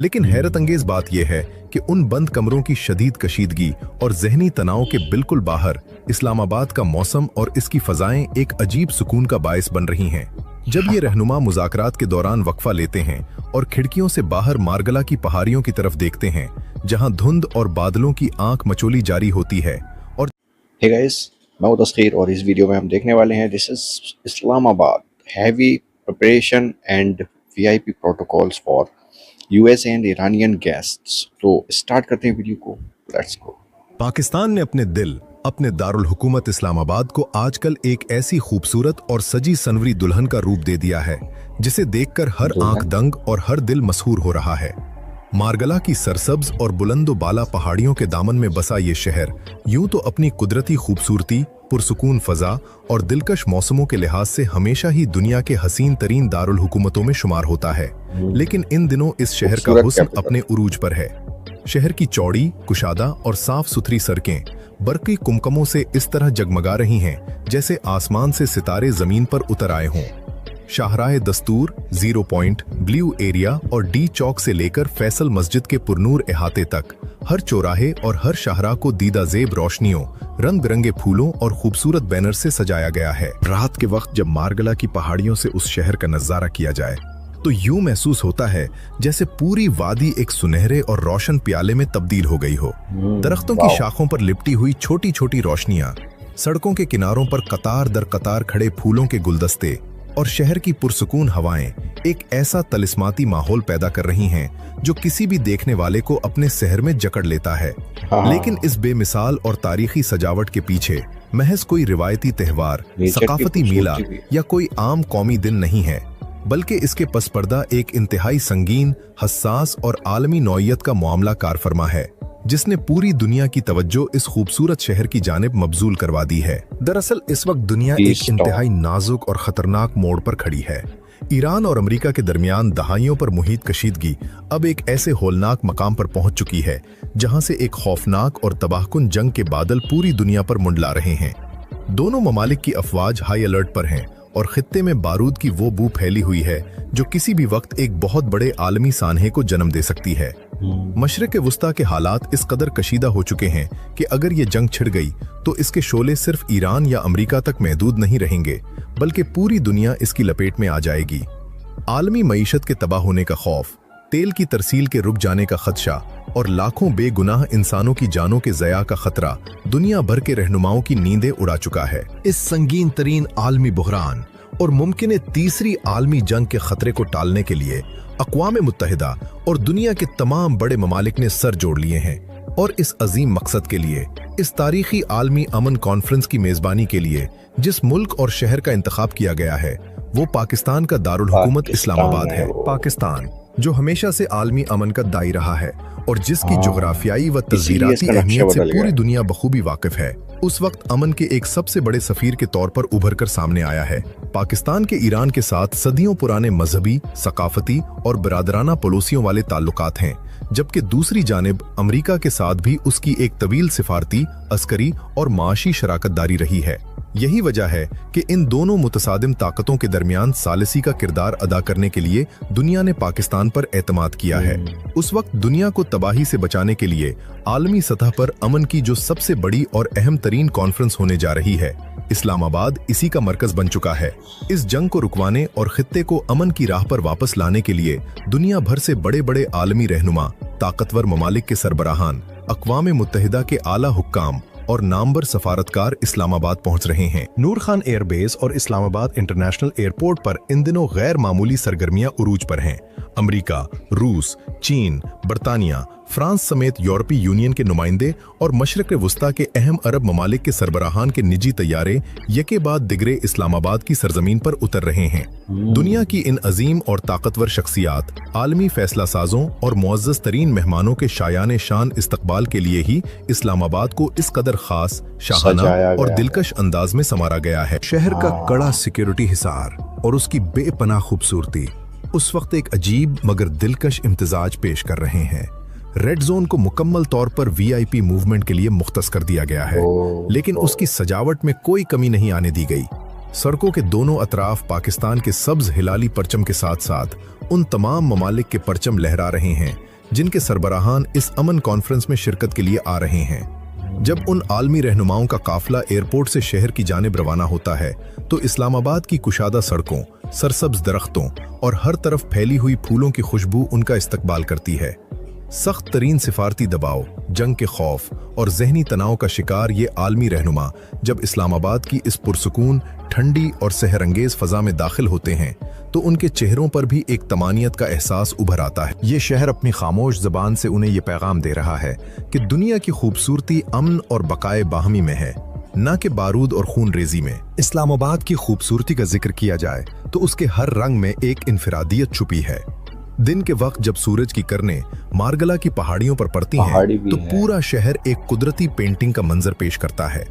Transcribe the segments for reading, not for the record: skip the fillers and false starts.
लेकिन हैरत अंगेज बात यह है कि उन बंद कमरों की शदीद कशीदगी और जहनी तनाव के बिल्कुल बाहर इस्लामाबाद का मौसम और इसकी फजाएं एक अजीब सुकून का बायस बन रही हैं। जब ये रहनुमा मुज़ाकरात के दौरान वक्फा लेते हैं और खिड़कियों से बाहर मारगला की पहाड़ियों की तरफ देखते हैं, जहां धुंध और बादलों की आंख मचोली जारी होती है। और हे गाइस, मैं हूं तस्खीर और इस वीडियो में हम देखने वाले हैं this is Islamabad, heavy preparation and VIP protocols for USA and Iranian guests. तो स्टार्ट करते हैं वीडियो को, लेट्स गो। पाकिस्तान ने अपने दिल, अपने दारुल हुकूमत इस्लामाबाद को आजकल एक ऐसी खूबसूरत और सजी सनवरी दुल्हन का रूप दे दिया है जिसे देखकर हर आंख दंग और हर दिल मसहूर हो रहा है। मारगला की सरसब्ज और बुलंदो बाला पहाड़ियों के दामन में बसा ये शहर यूं तो अपनी कुदरती खूबसूरती, पुरसुकून फजा और दिलकश मौसमों के लिहाज से हमेशा ही दुनिया के हसीन तरीन दारुल हुकूमतों में शुमार होता है, लेकिन इन दिनों इस शहर का हुस्न अपने उरूज पर है। शहर की चौड़ी, कुशादा और साफ सुथरी सड़कें बरकी कुमकमों से इस तरह जगमगा रही हैं जैसे आसमान से सितारे जमीन पर उतर आए हों। शाहराह दस्तूर, जीरो पॉइंट, ब्लू एरिया और डी चौक से लेकर फैसल मस्जिद के पुरनूर इहाते तक हर चौराहे और हर शाहराह को दीदा जेब रोशनियों, रंग बिरंगे फूलों और खूबसूरत बैनर से सजाया गया है। रात के वक्त जब मारगला की पहाड़ियों से उस शहर का नजारा किया जाए तो यूं महसूस होता है जैसे पूरी वादी एक सुनहरे और रोशन प्याले में तब्दील हो गई हो। दरख्तों की शाखों पर लिपटी हुई छोटी छोटी रोशनियां, सड़कों के किनारों पर कतार दर कतार खड़े फूलों के गुलदस्ते और शहर की पुरसुकून हवाएं एक ऐसा तलिस्माती माहौल पैदा कर रही हैं जो किसी भी देखने वाले को अपने शहर में जकड़ लेता है। लेकिन इस बेमिसाल और तारीखी सजावट के पीछे महज कोई रिवायती त्यौहार, सकाफती मेला या कोई आम कौमी दिन नहीं है, बल्कि इसके पसपर्दा एक इंतहाई संगीन, हसास और आलमी नौइयत का मामला कारफरमा है जिसने पूरी दुनिया की तवज्जो इस खूबसूरत शहर की जानिब मबजूल करवा दी है। दरअसल इस वक्त दुनिया एक इंतहाई नाजुक और खतरनाक मोड़ पर खड़ी है। ईरान और अमेरिका के दरमियान दहाइयों पर मुहित कशीदगी अब एक ऐसे होलनाक मकाम पर पहुंच चुकी है जहां से एक खौफनाक और तबाहकुन जंग के बादल पूरी दुनिया पर मुंडला रहे हैं। दोनों ममालिक की अफवाज हाई अलर्ट पर हैं और खित्ते में बारूद की वो बू फैली हुई है जो किसी भी वक्त एक बहुत बड़े आलमी सानहे को जन्म दे सकती है। मशरिक वुस्ता के हालात इस कदर कशीदा हो चुके हैं कि अगर ये जंग छिड़ गई तो इसके शोले सिर्फ ईरान या अमेरिका तक महदूद नहीं रहेंगे, बल्कि पूरी दुनिया इसकी लपेट में आ जाएगी। आलमी मईशत के तबाह होने का खौफ, तेल की तरसील के रुक जाने का खदशा और लाखों बेगुनाह इंसानों की जानों के ज़या का खतरा दुनिया भर के रहनुमाओं की नींदें उड़ा चुका है। इस संगीन तरीन आलमी बुहरान और मुमकिन तीसरी आलमी जंग के खतरे को टालने के लिए अक़वाम मुत्तहिदा और दुनिया के तमाम बड़े ममालिक ने सर जोड़ लिए हैं और इस अजीम मकसद के लिए, इस तारीखी आलमी अमन कॉन्फ्रेंस की मेज़बानी के लिए जिस मुल्क और शहर का इंतखाब किया गया है वो पाकिस्तान का दारुल हुकूमत इस्लामाबाद है। पाकिस्तान जो हमेशा से आलमी अमन का दाई रहा है और जिसकी जोग्राफियाई व तज़ीराती अहमियत से पूरी दुनिया बखूबी वाकिफ है, उस वक्त अमन के एक सबसे बड़े सफीर के तौर पर उभर कर सामने आया है। पाकिस्तान के ईरान के साथ सदियों पुराने मजहबी, सकाफती और बिरादराना पड़ोसियों वाले ताल्लुकात हैं, जबकि दूसरी जानिब अमेरिका के साथ भी उसकी एक तवील सिफारती, अस्करी और माशी शराकतदारी रही है। यही वजह है कि इन दोनों मुतसादिम ताकतों के दरमियान सालिसी का किरदार अदा करने के लिए दुनिया ने पाकिस्तान पर एतमाद किया है। उस वक्त दुनिया को तबाही से बचाने के लिए आलमी सतह पर अमन की जो सबसे बड़ी और अहम तरीन कॉन्फ्रेंस होने जा रही है, इस्लामाबाद इसी का मरकज बन चुका है। इस जंग को रुकवाने और खित्ते को अमन की राह पर वापस लाने के लिए दुनिया भर से बड़े बड़े आलमी रहनुमा, ताकतवर ममालिक के सरबराहान, अक़वाम मुत्तहिदा के आला हुक्काम और नामवर सफारतकार इस्लामाबाद पहुंच रहे हैं। नूर खान एयरबेस और इस्लामाबाद इंटरनेशनल एयरपोर्ट पर इन दिनों गैर मामूली सरगर्मियां उरूज पर हैं। अमेरिका, रूस, चीन, बरतानिया, फ्रांस समेत यूरोपीय यूनियन के नुमाइंदे और मशरिक़ वुस्ता के अहम अरब ममालिक के सरबराहान के निजी तैयारे यके बाद दिगरे इस्लामाबाद की सरजमीन पर उतर रहे हैं। दुनिया की इन अजीम और ताकतवर शख्सियात, आलमी फैसला साजों और मुअज़्ज़ज़ तरीन मेहमानों के शायाने शान इस्तकबाल के लिए ही इस्लामाबाद को इस कदर खास, शाहाना और दिलकश अंदाज में संवारा गया है। शहर का कड़ा सिक्योरिटी हिसार और उसकी बेपनाह खूबसूरती उस वक्त एक अजीब मगर दिलकश इम्तिजाज पेश कर रहे हैं। रेड जोन को मुकम्मल तौर पर वीआईपी मूवमेंट के लिए मुख्तस कर दिया गया है, लेकिन उसकी सजावट में कोई कमी नहीं आने दी गई। सड़कों के दोनों अतराफ पाकिस्तान के सब्ज हिलाली परचम के साथ साथ उन तमाम ममालिक के परचम लहरा रहे हैं जिनके सरबराहान इस अमन कॉन्फ्रेंस में शिरकत के लिए आ रहे हैं। जब उन आलमी रहनुमाओं का काफिला एयरपोर्ट से शहर की जानिब रवाना होता है तो इस्लामाबाद की कुशादा सड़कों, सरसब्ज दरख्तों और हर तरफ फैली हुई फूलों की खुशबू उनका इस्तकबाल करती है। सख्त तरीन सिफारती दबाव, जंग के खौफ और जहनी तनाव का शिकार ये आलमी रहनुमा जब इस्लामाबाद की इस पुरसुकून, ठंडी और सहरंगेज फजा में दाखिल होते हैं तो उनके चेहरों पर भी एक तमानियत का एहसास उभर आता है। ये शहर अपनी खामोश ज़बान से उन्हें ये पैगाम दे रहा है कि दुनिया की खूबसूरती अमन और बकाए बाहमी में है, न कि बारूद और खून रेजी में। इस्लामाबाद की खूबसूरती का जिक्र किया जाए तो उसके हर रंग में एक इनफिरादियत छुपी है। दिन के वक्त जब सूरज की किरणें मारगला की पहाड़ियों पर पड़ती हैं तो पूरा शहर एक कुदरती पेंटिंग का मंजर पेश करता है।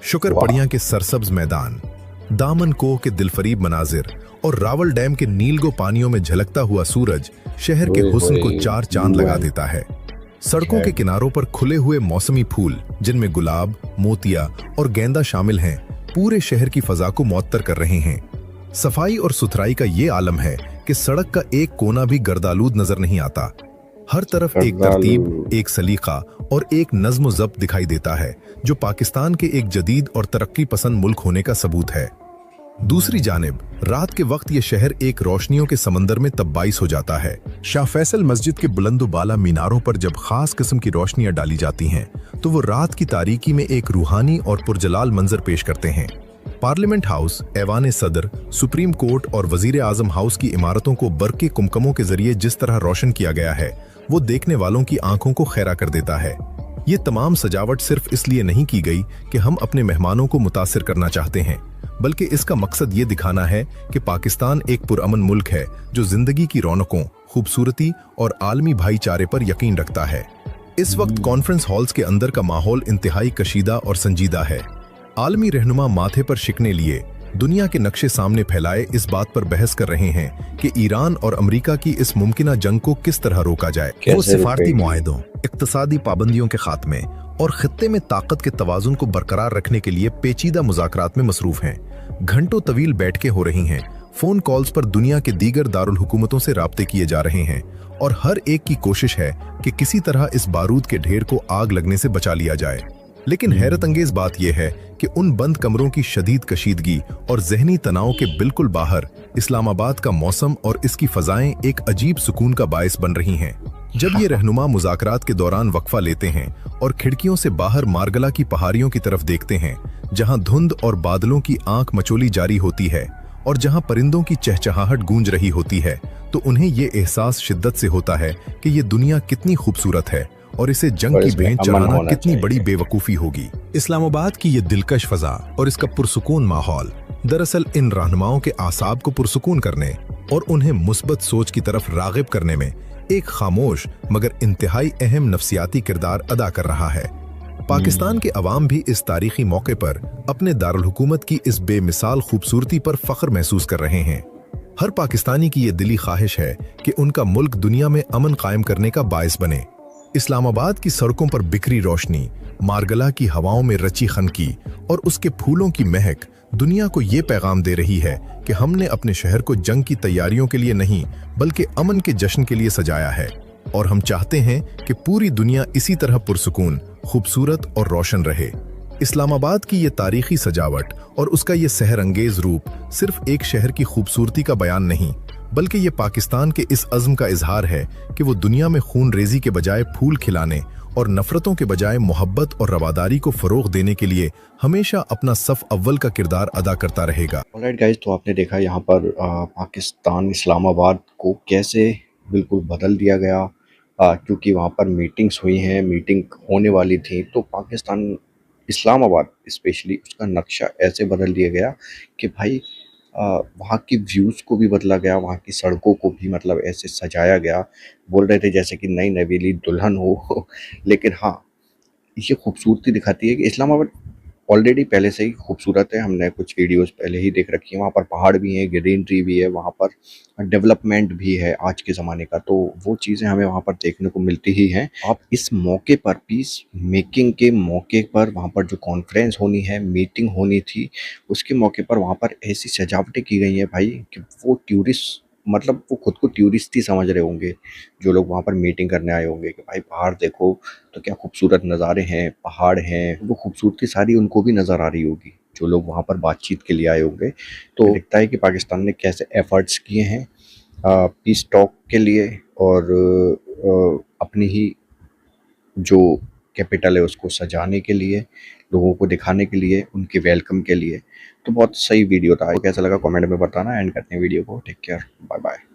शुक्र पड़ियां के सरसब्ज मैदान, दामन कोह के दिलफरीब मनाजिर और रावल डैम के नीलगो पानियों में झलकता हुआ सूरज शहर के हुस्न को चार चांद लगा देता है। सड़कों के किनारों पर खुले हुए मौसमी फूल जिनमें गुलाब, मोतिया और गेंदा शामिल हैं, पूरे शहर की फजा को मुअत्तर कर रहे हैं। सफाई और सुथराई का ये आलम है कि सड़क का एक कोना भी गर्दालूद नजर नहीं आता। हर तरफ एक तरतीब, एक सलीका और एक नज्म ज़ब्त दिखाई देता है जो पाकिस्तान के एक जदीद और तरक्की पसंद मुल्क होने का सबूत है। दूसरी जानिब रात के वक्त ये शहर एक रोशनियों के समंदर में तब्बाइस हो जाता है। शाह फैसल मस्जिद के बुलंदो बाला मीनारों पर जब खास किस्म की रोशनियां डाली जाती हैं तो वो रात की तारीकी में एक रूहानी और पुरजलाल मंजर पेश करते हैं। पार्लियामेंट हाउस, ऐवान सदर, सुप्रीम कोर्ट और वजीर आजम हाउस की इमारतों को बरके कुमकमों के जरिए जिस तरह रोशन किया गया है वो देखने वालों की आंखों को खैरा कर देता है। ये तमाम सजावट सिर्फ इसलिए नहीं की गई कि हम अपने मेहमानों को मुतासिर करना चाहते हैं, बल्कि इसका मकसद ये दिखाना है कि पाकिस्तान एक पुरअमन मुल्क है जो जिंदगी की रौनकों, खूबसूरती और आलमी भाईचारे पर यकीन रखता है। इस वक्त कॉन्फ्रेंस हॉल्स के अंदर का माहौल इंतहाई कशीदा और संजीदा है। आलमी रहनुमा माथे पर शिकने लिए दुनिया के नक्शे सामने फैलाए इस बात पर बहस कर रहे हैं कि ईरान और अमेरिका की इस मुमकिना जंग को किस तरह रोका जाए। वो सिफारती मुआहदों, इक्तसादी पाबंदियों के खात्मे और खित्ते में ताकत के तवाजुन को बरकरार रखने के लिए पेचीदा मुज़ाकरात में मसरूफ हैं। घंटों तवील बैठकें हो रही हैं, फोन कॉल्स पर दुनिया के दीगर दारुल हुकूमतों से राब्ते किए जा रहे हैं और हर एक की कोशिश है कि किसी तरह इस बारूद के ढेर को आग लगने से बचा लिया जाए। लेकिन हैरत अंगेज बात यह है कि उन बंद कमरों की शदीद कशीदगी और जहनी तनाव के बिल्कुल बाहर इस्लामाबाद का मौसम और इसकी फजाएं एक अजीब सुकून का बायस बन रही हैं। जब ये रहनुमा मुज़ाकरात के दौरान वक्फा लेते हैं और खिड़कियों से बाहर मारगला की पहाड़ियों की तरफ देखते हैं जहां धुंध और बादलों की आंख मचोली जारी होती है और जहां परिंदों की चहचहाहट गूंज रही होती है, तो उन्हें ये एहसास शिद्दत से होता है कि ये दुनिया कितनी खूबसूरत है और इसे जंग की भेंट चढ़ाना कितनी बड़ी बेवकूफ़ी होगी। इस्लामाबाद की ये दिलकश फजा और इसका पुरसुकून माहौल दरअसल इन रहनुमाओं के आसाब को पुरसुकून करने और उन्हें मुस्बत सोच की तरफ रागिब करने में एक खामोश मगर इंतहाई अहम नफ्सियाती किरदार अदा कर रहा है। पाकिस्तान के अवाम भी इस तारीखी मौके पर अपने दारुल हुकूमत की इस बेमिसाल खूबसूरती पर फख्र महसूस कर रहे हैं। हर पाकिस्तानी की ये दिली ख्वाहिश है कि उनका मुल्क दुनिया में अमन कायम करने का बायस बने। इस्लामाबाद की सड़कों पर बिखरी रोशनी, मारगला की हवाओं में रची खनकी और उसके फूलों की महक दुनिया को ये पैगाम दे रही है कि हमने अपने शहर को जंग की तैयारियों के लिए नहीं बल्कि अमन के जश्न के लिए सजाया है और हम चाहते हैं कि पूरी दुनिया इसी तरह पुरसुकून, खूबसूरत और रोशन रहे। इस्लामाबाद की ये तारीखी सजावट और उसका ये सहरंगेज रूप सिर्फ एक शहर की खूबसूरती का बयान नहीं बल्कि ये पाकिस्तान के इस अज़्म का इजहार है कि वो दुनिया में खून रेजी के बजाय फूल खिलाने और नफरतों के बजाय मोहब्बत और रवादारी को फरोग देने के लिए हमेशा अपना सफ अव्वल का किरदार अदा करता रहेगा। ऑलराइट गाइस, तो आपने देखा यहाँ पर पाकिस्तान इस्लामाबाद को कैसे बिल्कुल बदल दिया गया, क्योंकि वहाँ पर मीटिंग्स हुई हैं, मीटिंग होने वाली थी, तो पाकिस्तान इस्लामाबाद स्पेशली उसका नक्शा ऐसे बदल दिया गया कि भाई वहाँ की व्यूज़ को भी बदला गया, वहाँ की सड़कों को भी मतलब ऐसे सजाया गया, बोल रहे थे जैसे कि नई नवेली दुल्हन हो लेकिन हाँ, ये खूबसूरती दिखाती है कि इस्लामाबाद ऑलरेडी पहले से ही खूबसूरत है, हमने कुछ वीडियोस पहले ही देख रखी हैं। वहाँ पर पहाड़ भी हैं, ग्रीनरी भी है, वहाँ पर डेवलपमेंट भी है आज के ज़माने का, तो वो चीज़ें हमें वहाँ पर देखने को मिलती ही हैं। आप इस मौके पर, पीस मेकिंग के मौके पर, वहाँ पर जो कॉन्फ्रेंस होनी है, मीटिंग होनी थी, उसके मौके पर वहाँ पर ऐसी सजावटें की गई हैं भाई कि वो टूरिस्ट, मतलब वो खुद को टूरिस्ट ही समझ रहे होंगे जो लोग वहाँ पर मीटिंग करने आए होंगे कि भाई बाहर देखो तो क्या खूबसूरत नज़ारे हैं, पहाड़ हैं। वो खूबसूरती सारी उनको भी नज़र आ रही होगी जो लोग वहाँ पर बातचीत के लिए आए होंगे। तो दिखता है कि पाकिस्तान ने कैसे एफर्ट्स किए हैं पीस टॉक के लिए, और अपनी ही जो कैपिटल है उसको सजाने के लिए, लोगों को दिखाने के लिए, उनके वेलकम के लिए। तो बहुत सही वीडियो था। कैसा लगा कमेंट में बताना। एंड करते हैं वीडियो को। Take care, bye bye.